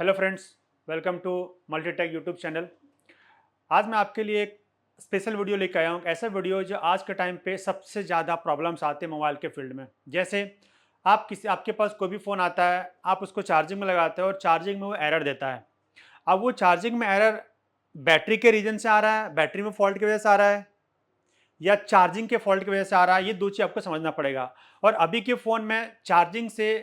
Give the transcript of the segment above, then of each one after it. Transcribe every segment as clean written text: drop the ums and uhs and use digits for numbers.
Hello friends, welcome to Multitech YouTube channel. आज मैं आपके लिए एक स्पेशल वीडियो लेकर आया हूँ। ऐसा वीडियो जो आज के टाइम पे सबसे ज़्यादा प्रॉब्लम्स आते हैं मोबाइल के फील्ड में। जैसे आपके पास कोई भी फ़ोन आता है, आप उसको चार्जिंग में लगाते हो और चार्जिंग में वो एरर देता है। अब वो चार्जिंग में एरर बैटरी के रीज़न से आ रहा है, बैटरी में फॉल्ट की वजह से आ रहा है या चार्जिंग के फॉल्ट की वजह से आ रहा है, ये दो चीज़ आपको समझना पड़ेगा। और अभी के फ़ोन में चार्जिंग से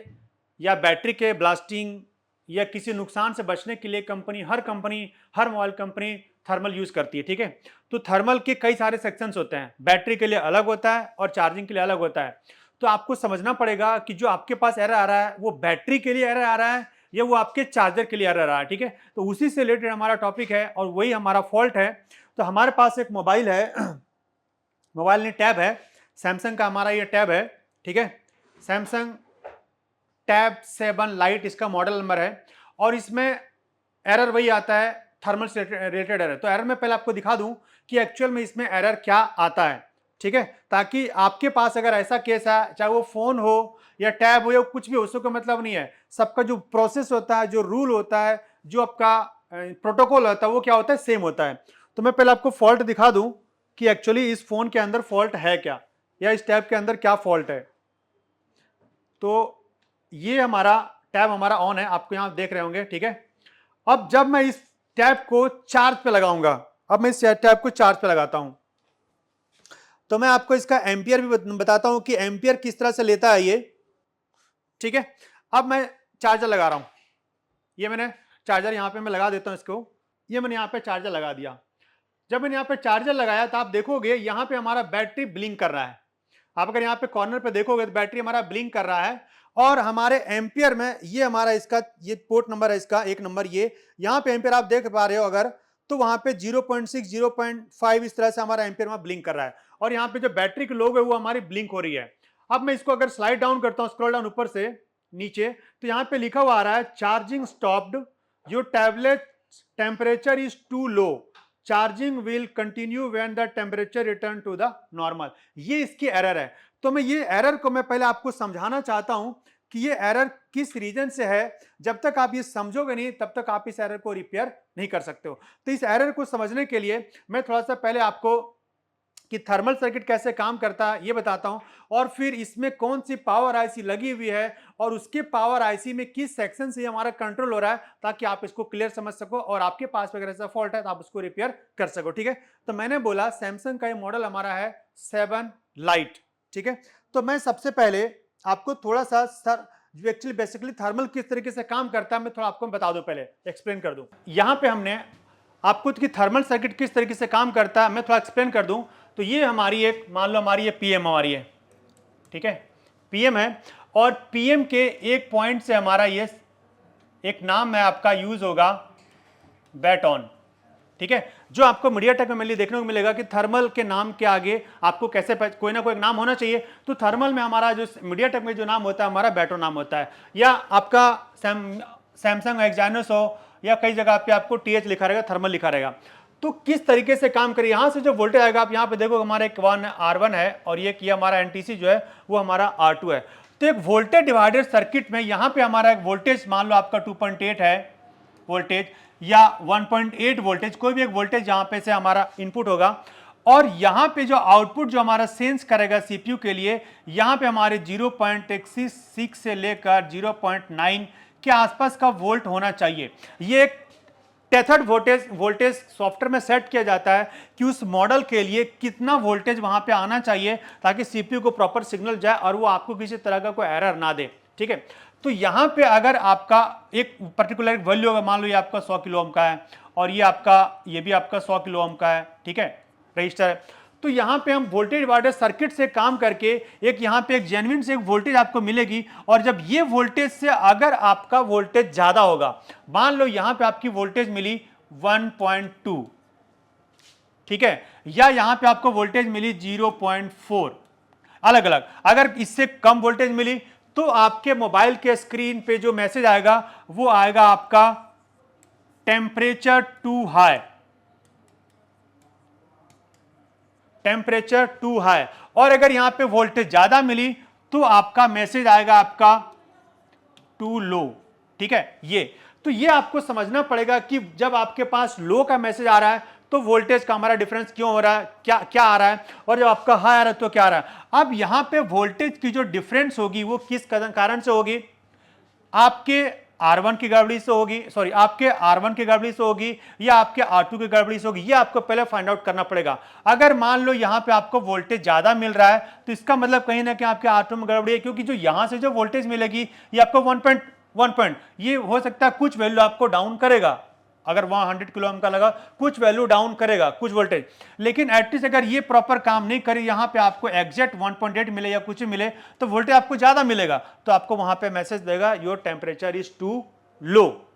या बैटरी के ब्लास्टिंग या किसी नुकसान से बचने के लिए हर मोबाइल कंपनी थर्मल यूज़ करती है, ठीक है? तो थर्मल के कई सारे सेक्शंस होते हैं, बैटरी के लिए अलग होता है और चार्जिंग के लिए अलग होता है। तो आपको समझना पड़ेगा कि जो आपके पास एरर आ रहा है, वो बैटरी के लिए एरर आ रहा है या वो आपके चार्जर के लिए एरर आ रहा है, ठीक है? तो उसी से रिलेटेड हमारा टॉपिक है और वही हमारा फॉल्ट है। तो हमारे पास एक मोबाइल है मोबाइल नहीं, टैब है, सैमसंग का हमारा ये टैब है, ठीक है? सैमसंग टैब 7 लाइट इसका मॉडल नंबर है और इसमें एरर वही आता है, थर्मल से रिलेटेड एरर। तो एरर में पहले आपको दिखा दूं कि एक्चुअल में इसमें एरर क्या आता है, ठीक है? ताकि आपके पास अगर ऐसा केस है, चाहे वो फोन हो या टैब हो या कुछ भी हो, उसका मतलब नहीं है। सबका जो प्रोसेस होता है, जो रूल होता है, जो आपका प्रोटोकॉल होता है, वो क्या होता है, सेम होता है। तो मैं पहले आपको फॉल्ट दिखा दूं कि एक्चुअली इस फोन के अंदर फॉल्ट है क्या या इस टैब के अंदर क्या फॉल्ट है। तो ये हमारा टैब हमारा ऑन है, आपको यहां देख रहे होंगे, ठीक है? अब जब मैं इस टैब को चार्ज पे लगाऊंगा, अब मैं इस टैब को चार्ज पे लगाता हूं, तो मैं आपको इसका एम्पियर भी बताता हूं कि एम्पियर किस तरह से लेता है ये, ठीक है? अब मैं चार्जर लगा रहा हूं, ये मैंने चार्जर यहां पे मैं लगा देता हूं इसको। ये मैंने यहां पे चार्जर लगा दिया। जब मैंने यहाँ पे चार्जर लगाया तो आप देखोगे यहाँ पे हमारा बैटरी ब्लिंक कर रहा है। आप अगर यहाँ पे कॉर्नर पे देखोगे तो बैटरी हमारा ब्लिंक कर रहा है और हमारे एम्पियर में ये हमारा इसका ये पोर्ट नंबर है, इसका एक नंबर, ये यहाँ पे एम्पियर आप देख पा रहे हो अगर, तो वहां पे 0.6 0.5 इस तरह से हमारा एम्पियर में ब्लिंक कर रहा है और यहाँ पे जो बैटरी की लोग है वो हमारी ब्लिंक हो रही है। अब मैं इसको अगर स्लाइड डाउन करता हूँ, स्क्रॉल डाउन ऊपर से नीचे, तो यहाँ पे लिखा हुआ आ रहा है charging stopped, your tablet temperature is too low, charging will continue when the temperature return to the normal. ये इसकी एरर है। तो मैं ये एरर को मैं पहले आपको समझाना चाहता हूं कि ये एरर किस रीजन से है। जब तक आप ये समझोगे नहीं तब तक आप इस एरर को रिपेयर नहीं कर सकते हो। तो इस एरर को समझने के लिए मैं थोड़ा सा पहले आपको कि थर्मल सर्किट कैसे काम करता है ये बताता हूं और फिर इसमें कौन सी पावर आईसी लगी हुई है और उसके पावर आईसी में किस सेक्शन से हमारा कंट्रोल हो रहा है, ताकि आप इसको क्लियर समझ सको और आपके पास अगर ऐसा फॉल्ट है तो आप उसको रिपेयर कर सको, ठीक है? तो मैंने बोला सैमसंग का ये मॉडल हमारा है 7 लाइट, ठीक है? तो मैं सबसे पहले आपको थोड़ा सा सर जो एक्चुअली बेसिकली थर्मल किस तरीके से काम करता है मैं थोड़ा आपको बता दूं, पहले एक्सप्लेन कर दूं। यहां पे हमने आपको कि थर्मल सर्किट किस तरीके से काम करता है मैं थोड़ा एक्सप्लेन कर दूं। तो ये हमारी एक, मान लो हमारी ये पीएम हमारी है, ठीक है? पीएम है और पीएम के एक पॉइंट से हमारा ये एक नाम है आपका यूज होगा बैट ऑन, ठीक है? जो आपको मीडियाटेक में मिली देखने को मिलेगा कि थर्मल के नाम के आगे आपको कैसे कोई ना कोई नाम होना चाहिए। तो थर्मल में हमारा जो मीडियाटेक में जो नाम होता है हमारा बैटो नाम होता है, या आपका सैमसंग एक्जाइनोस हो या कई जगह पे आपको टीएच लिखा रहेगा, थर्मल लिखा रहेगा। तो किस तरीके से काम करिए, यहां से जो वोल्टेज आएगा आप यहां पे देखो हमारा एक R1 है और ये किया हमारा एनटीसी जो है वो हमारा R2 है। तो एक वोल्टेज डिवाइडर सर्किट में यहां पे हमारा एक वोल्टेज मान लो आपका 2.8 है वोल्टेज या 1.8 वोल्टेज, कोई भी एक वोल्टेज यहां पे से हमारा इनपुट होगा और यहां पे जो आउटपुट जो हमारा सेंस करेगा सीपीयू के लिए, यहां पे हमारे 0.66 से लेकर 0.9 के आसपास का वोल्ट होना चाहिए। ये एक टेथर्ड वोल्टेज सॉफ्टवेयर में सेट किया जाता है कि उस मॉडल के लिए कितना वोल्टेज वहां पे आना चाहिए ताकि सीपीयू को प्रॉपर सिग्नल जाए और वो आपको किसी तरह का कोई एरर ना दे, ठीक है? तो यहां पे अगर आपका एक पर्टिकुलर वैल्यू होगा, मान लो ये आपका 100 किलो ओम का है और ये भी आपका 100 किलो ओम का है, ठीक है, रजिस्टर है। तो यहां पे हम वोल्टेज डिवाइडर सर्किट से काम करके एक यहां पे एक जेन्युइन से एक वोल्टेज आपको मिलेगी और जब ये वोल्टेज से अगर आपका वोल्टेज ज्यादा होगा, मान लो यहां पे आपकी वोल्टेज मिली 1.2, ठीक है, या यहां पे आपको वोल्टेज मिली 0.4, अलग अलग, अगर इससे कम वोल्टेज मिली तो आपके मोबाइल के स्क्रीन पे जो मैसेज आएगा वो आएगा आपका temperature too high, temperature too high. और अगर यहां पे वोल्टेज ज्यादा मिली तो आपका मैसेज आएगा आपका टू लो, ठीक है? ये तो ये आपको समझना पड़ेगा कि जब आपके पास लो का मैसेज आ रहा है तो वोल्टेज का हमारा डिफरेंस क्यों हो रहा है, क्या क्या आ रहा है, और जब आपका हाई आ रहा है तो क्या आ रहा है। अब यहां पे वोल्टेज की जो डिफरेंस होगी वो किस कारण से होगी, आपके R1 की गड़बड़ी से होगी, सॉरी आपके R1 की गड़बड़ी से होगी या आपके R2 की गड़बड़ी से होगी, ये आपको पहले फाइंड आउट करना पड़ेगा। अगर मान लो यहां पे आपको वोल्टेज ज्यादा मिल रहा है तो इसका मतलब कहीं ना कहीं आपके R2 में गड़बड़ी है, क्योंकि जो यहां से जो वोल्टेज मिलेगी ये आपको 1 पॉइंट ये हो सकता है कुछ वैल्यू आपको डाउन करेगा। अगर वहां 100 किलो ओम का लगा कुछ वैल्यू डाउन करेगा कुछ वोल्टेज, लेकिन एटलीस्ट अगर ये प्रॉपर काम नहीं करे, यहां पे आपको एग्जैक्ट 1.8 मिले या कुछ मिले तो वोल्टेज आपको ज्यादा मिलेगा, तो आपको वहां पे मैसेज देगा योर टेम्परेचर इज टू लो।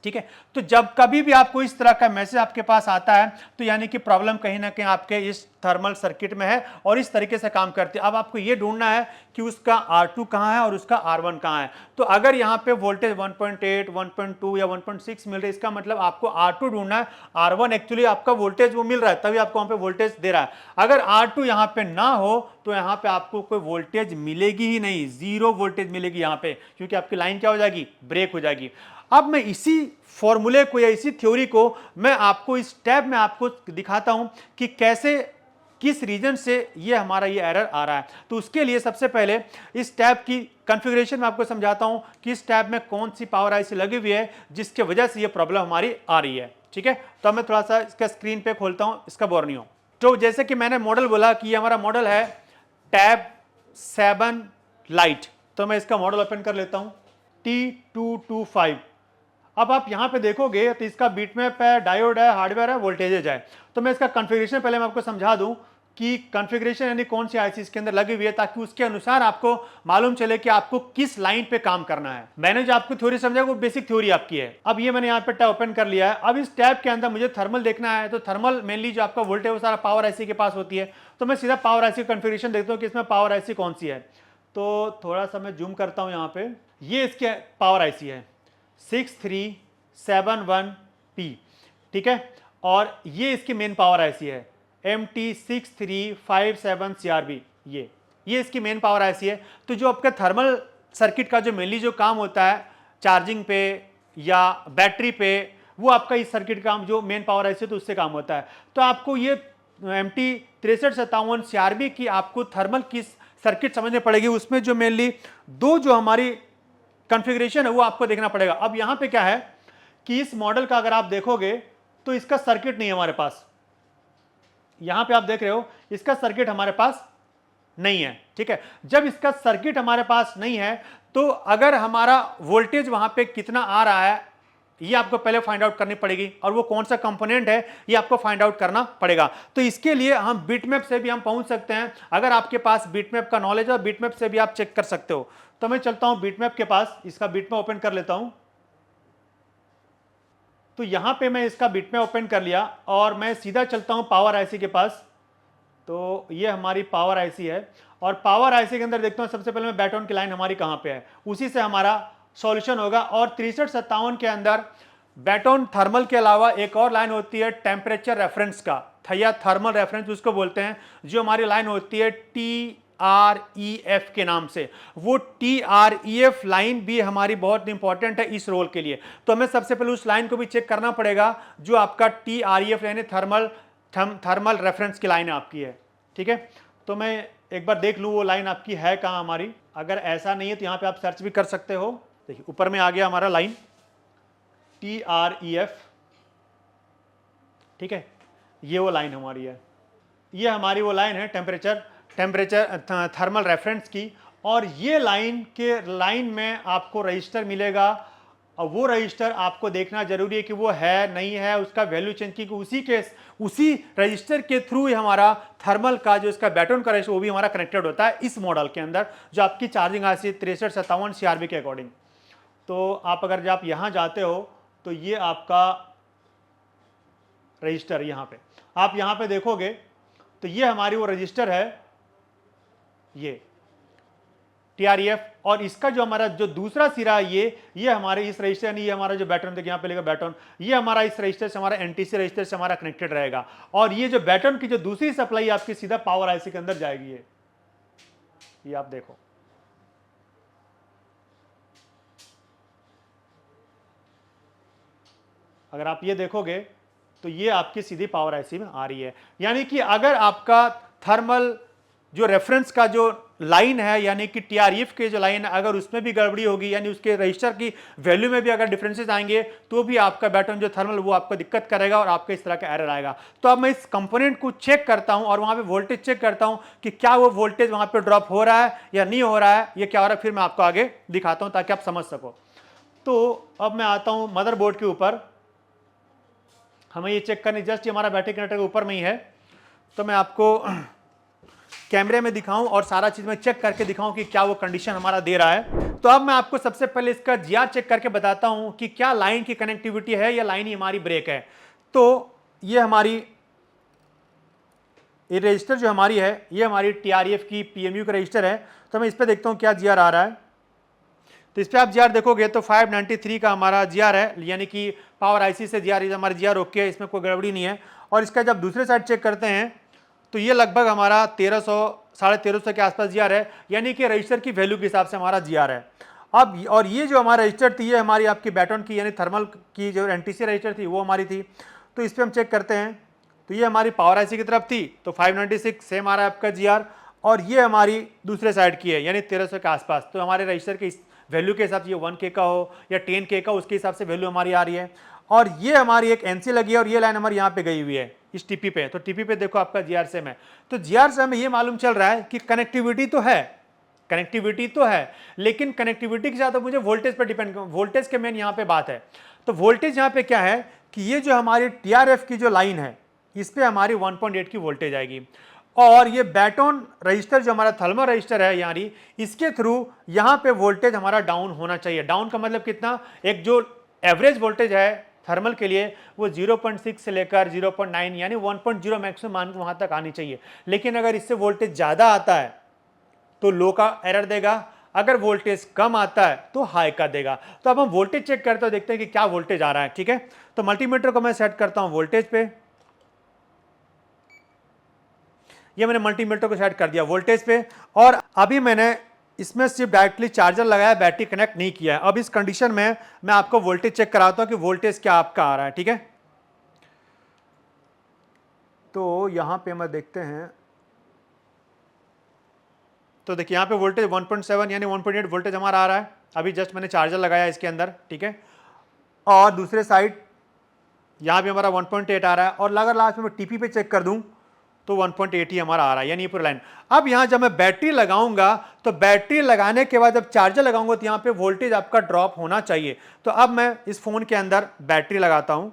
ठीक है, तो जब कभी भी आपको इस तरह का मैसेज आपके पास आता है तो यानी कि प्रॉब्लम कहीं ना कहीं आपके इस थर्मल सर्किट में है और इस तरीके से काम करती है। अब आपको यह ढूंढना है कि उसका R2 कहां है और उसका R1 कहां है। तो अगर यहां पे वोल्टेज 1.8, 1.2 या 1.6 मिल रहा है, इसका मतलब आपको R2 ढूंढना है। R1 एक्चुअली आपका वोल्टेज वो मिल रहा है तभी आपको वहां पे वोल्टेज दे रहा है। अगर R2 यहां पे ना हो तो यहां पे आपको कोई वोल्टेज मिलेगी ही नहीं, जीरो वोल्टेज मिलेगी यहां पे, क्योंकि आपकी लाइन क्या हो जाएगी, ब्रेक हो जाएगी। अब मैं इसी फॉर्मूले को या इसी थ्योरी को मैं आपको इस टैब में आपको दिखाता हूं कि कैसे किस रीजन से ये हमारा ये एरर आ रहा है। तो उसके लिए सबसे पहले इस टैब की कॉन्फ़िगरेशन में आपको समझाता हूं कि इस टैब में कौन सी पावर आईसी लगी हुई है जिसके वजह से ये प्रॉब्लम हमारी आ रही है। ठीक है, तो मैं थोड़ा सा इसका स्क्रीन पे खोलता हूं इसका बोर्नियो। तो जैसे कि मैंने मॉडल बोला कि ये हमारा मॉडल है टैब 7 लाइट, तो मैं इसका मॉडल ओपन कर लेता हूं T225। अब आप यहां पे देखोगे तो इसका बीटमैप है, डायोड है, हार्डवेयर है, वोल्टेजेज है। तो मैं इसका कॉन्फ़िगरेशन पहले मैं आपको समझा दूं कि कॉन्फ़िगरेशन यानी कौन सी आईसी इसके अंदर लगी हुई है, ताकि उसके अनुसार आपको मालूम चले कि आपको किस लाइन पे काम करना है। मैंने जो आपको थ्योरी समझा वो बेसिक थ्योरी आपकी है। अब ये मैंने यहाँ पे टैब ओपन कर लिया है। अब इस टैब के अंदर मुझे थर्मल देखना है, तो थर्मल मेनली जो आपका वोल्टेज वो सारा पावर आईसी के पास होती है। तो मैं सीधा पावर आईसी कॉन्फ़िगरेशन देखता हूँ कि इसमें पावर आईसी कौन सी है। तो थोड़ा सा मैं जूम करता हूँ, यहाँ पे ये इसके पावर आईसी है 6371P। ठीक है, और ये इसकी मेन पावर आईसी है MT6357CRB। ये इसकी मेन पावर आईसी है। तो जो आपका थर्मल सर्किट का जो मेनली जो काम होता है चार्जिंग पे या बैटरी पे, वो आपका इस सर्किट का जो मेन पावर आईसी है तो उससे काम होता है। तो आपको ये MT6357CRB की आपको थर्मल की सर्किट समझनी पड़ेगी। उसमें जो मेनली दो जो हमारी कॉन्फ़िगरेशन है वो आपको देखना पड़ेगा। अब यहां पे क्या है कि इस मॉडल का अगर आप देखोगे तो इसका सर्किट नहीं है हमारे पास। यहां पे आप देख रहे हो इसका सर्किट हमारे पास नहीं है। ठीक है, जब इसका सर्किट हमारे पास नहीं है तो अगर हमारा वोल्टेज वहां पे कितना आ रहा है ये आपको पहले फाइंड आउट करनी पड़ेगी, और वो कौन सा कंपोनेंट है ये आपको फाइंड आउट करना पड़ेगा। तो इसके लिए हम बिटमैप से भी हम पहुंच सकते हैं। अगर आपके पास बिटमैप का नॉलेज है, बिटमैप से भी आप चेक कर सकते हो। तो मैं चलता हूं बिटमैप के पास, इसका बिटमैप ओपन कर लेता हूं। तो यहां पे मैं इसका बिटमैप ओपन कर लिया और मैं सीधा चलता हूं पावर आईसी के पास। तो ये हमारी पावर आईसी है, और पावर आईसी के अंदर देखता हूं सबसे पहले मैं बैटन की लाइन हमारी कहां पे है, उसी से हमारा सॉल्यूशन होगा। और 6357 के अंदर बैटन थर्मल के अलावा एक और लाइन होती है टेम्परेचर रेफरेंस का, या थर्मल रेफरेंस उसको बोलते हैं। जो हमारी लाइन होती है TREF के नाम से, वो TREF लाइन भी हमारी बहुत इंपॉर्टेंट है इस रोल के लिए। तो हमें सबसे पहले उस लाइन को भी चेक करना पड़ेगा जो आपका TREF यानी थर्मल रेफरेंस की लाइन आपकी है। ठीक है, तो मैं एक बार देख लूँ वो लाइन आपकी है कहाँ हमारी। अगर ऐसा नहीं है तो यहाँ पे आप सर्च भी कर सकते हो। देखिए ऊपर में आ गया हमारा लाइन TREF। ठीक है, ये वो लाइन हमारी है, ये हमारी वो लाइन है टेम्परेचर थर्मल रेफरेंस की। और ये लाइन में आपको रजिस्टर मिलेगा, और वो रजिस्टर आपको देखना जरूरी है कि वो है नहीं है, उसका वैल्यू चेंज की उसी रजिस्टर के थ्रू ही हमारा थर्मल का जो इसका बैटन का रजिस्टर वो भी हमारा कनेक्टेड होता है इस मॉडल के अंदर, जो आपकी चार्जिंग आईसी 6357CRB के अकॉर्डिंग। तो आप अगर जब आप यहाँ जाते हो तो ये आपका रजिस्टर, यहाँ पे आप यहाँ पे देखोगे तो ये हमारी वो रजिस्टर है, ये TREF। और इसका जो हमारा जो दूसरा सिरा है ये हमारे इस रजिस्टर यानी ये हमारा जो बैटन देखिए यहाँ पे लिखा बैटन, ये हमारा इस रजिस्टर से हमारा NTC रजिस्टर से हमारा कनेक्टेड रहेगा। और ये जो बैटन की जो दूसरी सप्लाई आपकी सीधा पावर आईसी के अंदर जाएगी। ये आप देखो, अगर आप ये देखोगे तो ये आपकी सीधी पावर आईसी में आ रही है। यानी कि अगर आपका थर्मल जो रेफरेंस का जो लाइन है, यानी कि टीआरएफ के जो लाइन है, अगर उसमें भी गड़बड़ी होगी, यानी उसके रजिस्टर की वैल्यू में भी अगर डिफरेंसेस आएंगे, तो भी आपका बैटन जो थर्मल वो आपको दिक्कत करेगा और आपका इस तरह का एरर आएगा। तो अब मैं इस कंपोनेंट को चेक करता हूं और वहां पे वोल्टेज चेक करता हूं कि क्या वो वोल्टेज वहां पे ड्रॉप हो रहा है या नहीं हो रहा है, ये क्या हो रहा है, फिर मैं आपको आगे दिखाता हूं ताकि आप समझ सको। तो अब मैं आता हूं मदरबोर्ड के ऊपर, हमें ये चेक करनी, जस्ट हमारा बैटरी कनेक्टर के ऊपर में ही है, तो मैं आपको कैमरे में दिखाऊं और सारा चीज में चेक करके दिखाऊं कि क्या वो कंडीशन हमारा दे रहा है। तो अब मैं आपको सबसे पहले इसका जीआर चेक करके बताता हूं कि क्या लाइन की कनेक्टिविटी है या लाइन ही हमारी ब्रेक है। तो ये हमारी ये रजिस्टर जो हमारी है, ये हमारी टीआरएफ की पीएमयू का रजिस्टर है। तो मैं इस पर देखता हूं क्या जीआर आ रहा है। तो इस पर आप जीआर देखोगे तो 593 का हमारा जीआर है, यानी कि पावर आईसी से जीआर, हमारा जीआर ओके है, इसमें कोई गड़बड़ी नहीं है। और इसका जब दूसरे साइड चेक करते हैं तो ये लगभग हमारा 1300 के आसपास जीआर है, यानी कि रजिस्टर की वैल्यू के हिसाब से हमारा जीआर है। अब और ये जो हमारा रजिस्टर थी, ये हमारी आपकी बैटन की यानी थर्मल की जो एनटीसी रजिस्टर थी वो हमारी थी। तो इस पर हम चेक करते हैं तो ये हमारी पावर आईसी की तरफ थी, तो 596 सेम आ रहा है आपका जीआर। और ये हमारी दूसरे साइड की है यानी 1300 के आसपास। तो हमारे रजिस्टर के वैल्यू के हिसाब से, ये 1K का हो या 10K का, उसके हिसाब से वैल्यू हमारी आ रही है। और ये हमारी एक एनसी लगी है और ये लाइन हमारी यहाँ पे गई हुई है इस टीपी पे। तो टीपी पे देखो आपका जीआर सेम है। तो जीआर से हमें ये मालूम चल रहा है कि कनेक्टिविटी तो है, कनेक्टिविटी तो है, लेकिन कनेक्टिविटी के साथ मुझे वोल्टेज पर डिपेंड, वोल्टेज के मेन यहाँ पे बात है। तो वोल्टेज यहाँ पे क्या है कि ये जो हमारी टीआरएफ की जो लाइन है, इस पे हमारी 1.8 की वोल्टेज आएगी। और ये बैटन रजिस्टर जो हमारा थर्मल रजिस्टर है, यानी इसके थ्रू यहां पे वोल्टेज हमारा डाउन होना चाहिए। डाउन का मतलब कितना, एक जो एवरेज वोल्टेज है थर्मल के लिए वो 0.6 से लेकर 0.9 यानी 1.0 मैक्सिमम मान वहां तक आनी चाहिए। लेकिन अगर इससे वोल्टेज ज्यादा आता है तो लो का एरर देगा, अगर वोल्टेज कम आता है तो हाई का देगा। तो अब हम वोल्टेज चेक करते हैं, देखते हैं कि क्या वोल्टेज आ रहा है। ठीक है, तो मल्टीमीटर को मैं सेट करता हूं वोल्टेज पे। ये मैंने मल्टीमीटर को सेट कर दिया वोल्टेज पे, और अभी मैंने इसमें सिर्फ डायरेक्टली चार्जर लगाया, बैटरी कनेक्ट नहीं किया है। अब इस कंडीशन में मैं आपको वोल्टेज चेक कराता हूं कि वोल्टेज क्या आपका आ रहा है। ठीक है, तो यहां पे हम देखते हैं, तो देखिए यहां पे वोल्टेज 1.7 यानी 1.8 वोल्टेज हमारा आ रहा है। अभी जस्ट मैंने चार्जर लगाया इसके अंदर। ठीक है, और दूसरे साइड यहां भी हमारा 1.8 आ रहा है, और अगर लास्ट में मैं टीपी पे चेक कर दूं तो 1.8 ही हमारा आ रहा है, यानी ये पूरी लाइन। अब यहां जब मैं बैटरी लगाऊंगा तो बैटरी लगाने के बाद जब चार्जर लगाऊंगा तो यहां पे वोल्टेज आपका ड्रॉप होना चाहिए। तो अब मैं इस फोन के अंदर बैटरी लगाता हूं,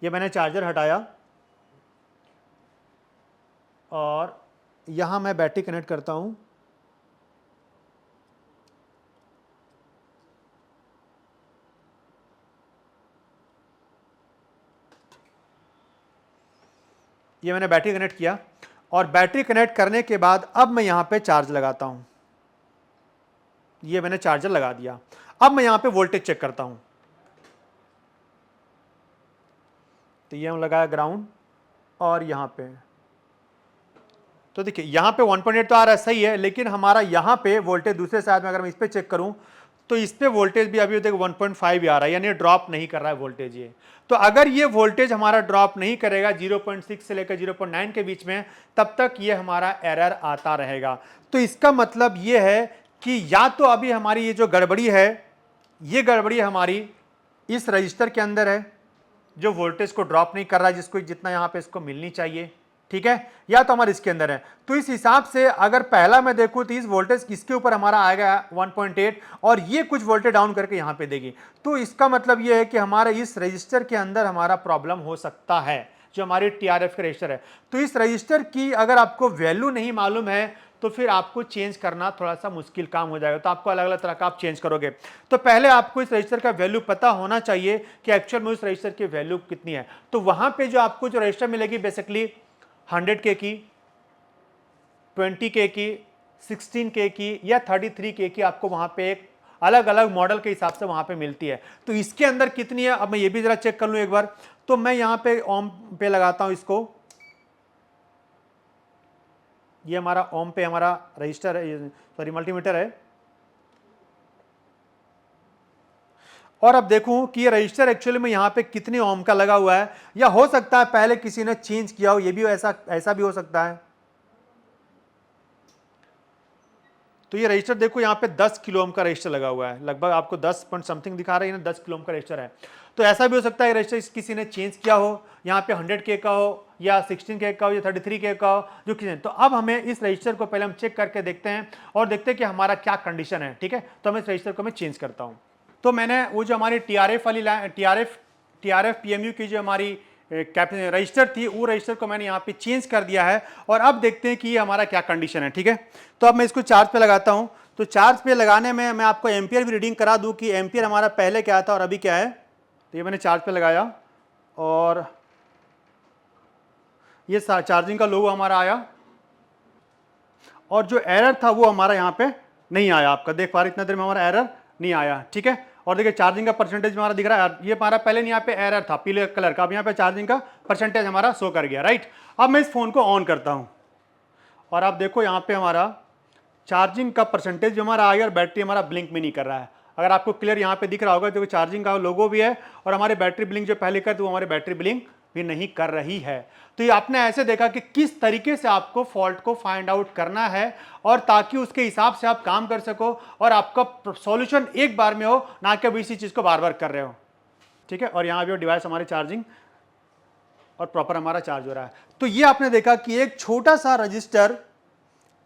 ये मैंने चार्जर हटाया और यहां मैं बैटरी कनेक्ट करता हूं। ये मैंने बैटरी कनेक्ट किया, और बैटरी कनेक्ट करने के बाद अब मैं यहां पे चार्ज लगाता हूं। ये मैंने चार्जर लगा दिया। अब मैं यहां पे वोल्टेज चेक करता हूं, तो ये हम लगाया ग्राउंड, और यहां पे तो देखिए यहां पे 1.8 तो आ रहा है, सही है, लेकिन हमारा यहां पे वोल्टेज दूसरे साइड में अगर मैं इस पे चेक करूं तो इस पे वोल्टेज भी अभी देखो 1.5 ही आ रहा है, यानी ड्रॉप नहीं कर रहा है वोल्टेज ये। तो अगर ये वोल्टेज हमारा ड्रॉप नहीं करेगा 0.6 से लेकर 0.9 के बीच में, तब तक ये हमारा एरर आता रहेगा। तो इसका मतलब ये है कि या तो अभी हमारी ये जो गड़बड़ी है, ये गड़बड़ी हमारी इस रजिस्टर के अंदर है जो वोल्टेज को ड्रॉप नहीं कर रहा है, जिसको जितना यहां पे इसको मिलनी चाहिए। ठीक है, या तो हमारे इसके अंदर है। तो इस हिसाब से अगर पहला मैं देखूं तो इस वोल्टेज किसके ऊपर हमारा आएगा 1.8, और ये कुछ वोल्टेज डाउन करके यहां पे देगी। तो इसका मतलब ये है कि हमारे इस रजिस्टर के अंदर हमारा प्रॉब्लम हो सकता है, जो हमारी टीआरएफ का रजिस्टर है। तो इस रजिस्टर की अगर आपको वैल्यू नहीं मालूम है तो फिर आपको चेंज करना थोड़ा सा मुश्किल काम हो जाएगा। तो आपको अलग अलग तरह का आप चेंज करोगे, तो पहले आपको इस रजिस्टर का वैल्यू पता होना चाहिए कि एक्चुअल में उस रजिस्टर की वैल्यू कितनी है। तो वहां पे जो आपको जो रजिस्टर मिलेगी बेसिकली 100K की, 20K की, 16K की या 33K की, आपको वहां पे एक अलग अलग मॉडल के हिसाब से वहां पे मिलती है। तो इसके अंदर कितनी है अब मैं ये भी जरा चेक कर लूं एक बार। तो मैं यहां पे ओम पे लगाता हूं इसको, ये हमारा ओम पे हमारा रजिस्टर है, सॉरी मल्टीमीटर है, और अब देखूं कि ये रजिस्टर एक्चुअली में यहाँ पे कितने ओम का लगा हुआ है, या हो सकता है पहले किसी ने चेंज किया हो, ये भी ऐसा भी हो सकता है। तो ये रजिस्टर देखो यहाँ पे 10 किलो ओम का रजिस्टर लगा हुआ है, लगभग आपको 10 पॉइंट समथिंग दिखा रहा है ना, 10 किलो ओम का रजिस्टर है। तो ऐसा भी हो सकता है रजिस्टर किसी ने चेंज किया हो, यहाँ पे 100K का हो या 16K का हो या 33K का हो, जो किसी ने। तो अब हमें इस रजिस्टर को पहले हम चेक करके देखते हैं और देखते हैं कि हमारा क्या कंडीशन है, ठीक है। तो मैं इस रजिस्टर को मैं चेंज करता हूँ। तो मैंने वो जो हमारी TRF वाली TRF PMU की जो हमारी रजिस्टर थी, वो रजिस्टर को मैंने यहाँ पे चेंज कर दिया है और अब देखते हैं कि ये हमारा क्या कंडीशन है, ठीक है। तो अब मैं इसको चार्ज पे लगाता हूँ। तो चार्ज पे लगाने में मैं आपको एम्पियर भी रीडिंग करा दूँ कि एम्पियर हमारा पहले क्या था और अभी क्या है। तो ये मैंने चार्ज पे लगाया और ये चार्जिंग का लोगो हमारा आया और जो एरर था वो हमारा यहाँ पे नहीं आया। आपका देख पा रहे इतना देर में हमारा एरर नहीं आया, ठीक है। और देखिए चार्जिंग का परसेंटेज हमारा दिख रहा है, ये हमारा पहले यहाँ पे एरर था पीले कलर का, अब यहाँ पे चार्जिंग का परसेंटेज हमारा शो कर गया, राइट। अब मैं इस फोन को ऑन करता हूँ और आप देखो यहाँ पे हमारा चार्जिंग का परसेंटेज जो हमारा आ गया और बैटरी हमारा ब्लिंक भी नहीं कर रहा है। अगर आपको क्लियर यहाँ पे दिख रहा होगा तो चार्जिंग का लोगो भी है और हमारी बैटरी ब्लिंक जो पहले कर, तो हमारी बैटरी ब्लिंक भी नहीं कर रही है। तो ये आपने ऐसे देखा कि किस तरीके से आपको फॉल्ट को फाइंड आउट करना है और ताकि उसके हिसाब से आप काम कर सको और आपका सॉल्यूशन एक बार में हो, ना कि इसी चीज को बार बार कर रहे हो, ठीक है। और यहाँ भी डिवाइस हमारी चार्जिंग और प्रॉपर हमारा चार्ज हो रहा है। तो ये आपने देखा कि एक छोटा सा रजिस्टर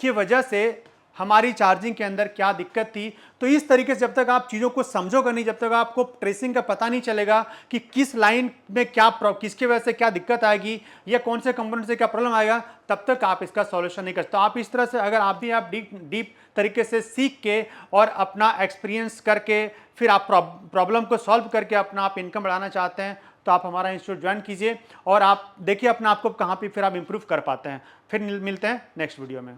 की वजह से हमारी चार्जिंग के अंदर क्या दिक्कत थी। तो इस तरीके से जब तक आप चीज़ों को समझोगे नहीं, जब तक आपको ट्रेसिंग का पता नहीं चलेगा कि किस लाइन में क्या किसके वजह से क्या दिक्कत आएगी या कौन से कंपोनेंट से क्या प्रॉब्लम आएगा, तब तक आप इसका सॉल्यूशन नहीं कर सकते। तो आप इस तरह से अगर आप भी डीप तरीके से सीख के और अपना एक्सपीरियंस करके फिर आप प्रॉब्लम को सॉल्व करके अपना आप इनकम बढ़ाना चाहते हैं, तो आप हमारा इंस्टीट्यूट ज्वाइन कीजिए और आप देखिए अपना आपको कहाँ पे फिर आप इंप्रूव कर पाते हैं। फिर मिलते हैं नेक्स्ट वीडियो में।